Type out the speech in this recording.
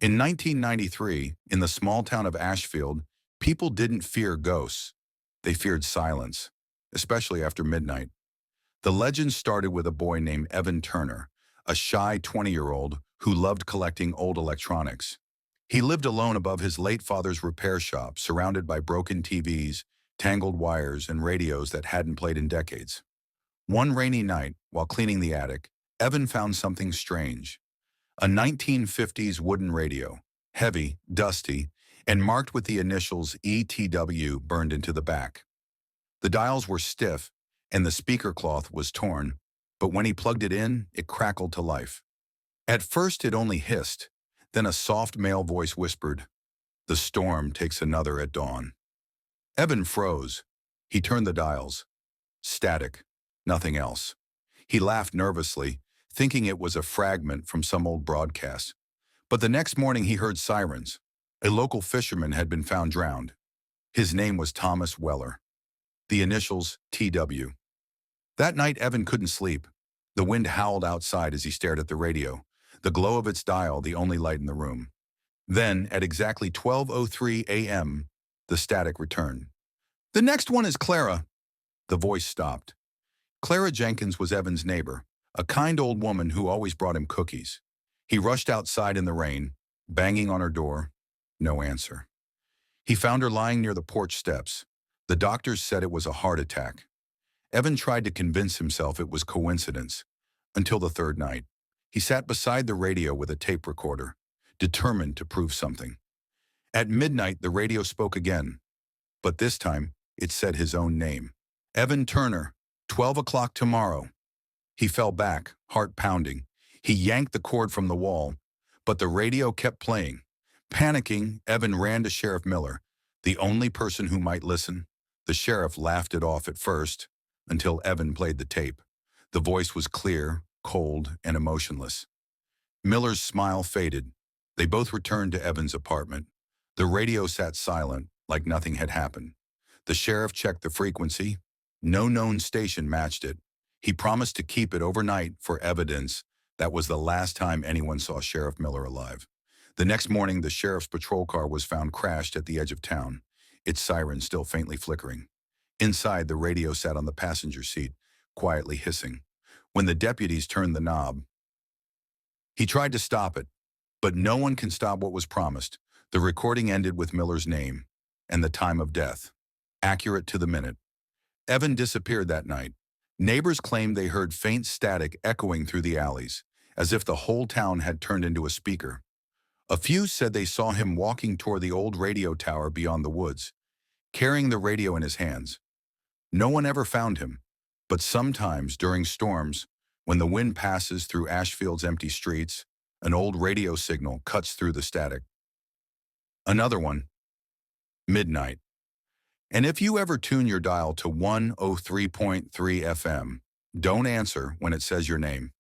In 1993, in the small town of Ashfield, people didn't fear ghosts. They feared silence, especially after midnight. The legend started with a boy named Evan Turner, a shy 20-year-old who loved collecting old electronics. He lived alone above his late father's repair shop, surrounded by broken TVs, tangled wires, and radios that hadn't played in decades. One rainy night, while cleaning the attic, Evan found something strange. A 1950s wooden radio, heavy, dusty, and marked with the initials ETW burned into the back. The dials were stiff, and the speaker cloth was torn, but when he plugged it in, it crackled to life. At first it only hissed, then a soft male voice whispered, "The storm takes another at dawn." Evan froze. He turned the dials. Static. Nothing else. He laughed nervously, thinking it was a fragment from some old broadcast. But the next morning he heard sirens. A local fisherman had been found drowned. His name was Thomas Weller. The initials TW. That night Evan couldn't sleep. The wind howled outside as he stared at the radio, the glow of its dial the only light in the room. Then, at exactly 12:03 a.m., the static returned. "The next one is Clara." The voice stopped. Clara Jenkins was Evan's neighbor, a kind old woman who always brought him cookies. He rushed outside in the rain, banging on her door. No answer. He found her lying near the porch steps. The doctors said it was a heart attack. Evan tried to convince himself it was coincidence, until the third night. He sat beside the radio with a tape recorder, determined to prove something. At midnight, the radio spoke again, but this time it said his own name. "Evan Turner, 12 o'clock tomorrow." He fell back, heart pounding. He yanked the cord from the wall, but the radio kept playing. Panicking, Evan ran to Sheriff Miller, the only person who might listen. The sheriff laughed it off at first, until Evan played the tape. The voice was clear, cold, and emotionless. Miller's smile faded. They both returned to Evan's apartment. The radio sat silent, like nothing had happened. The sheriff checked the frequency. No known station matched it. He promised to keep it overnight for evidence. That was the last time anyone saw Sheriff Miller alive. The next morning, the sheriff's patrol car was found crashed at the edge of town, its siren still faintly flickering. Inside, the radio sat on the passenger seat, quietly hissing. When the deputies turned the knob, he tried to stop it, but no one can stop what was promised. The recording ended with Miller's name and the time of death, accurate to the minute. Evan disappeared that night. Neighbors claimed they heard faint static echoing through the alleys, as if the whole town had turned into a speaker. A few said they saw him walking toward the old radio tower beyond the woods, carrying the radio in his hands. No one ever found him, but sometimes during storms, when the wind passes through Ashfield's empty streets, an old radio signal cuts through the static. Another one. Midnight. And if you ever tune your dial to 103.3 FM, don't answer when it says your name.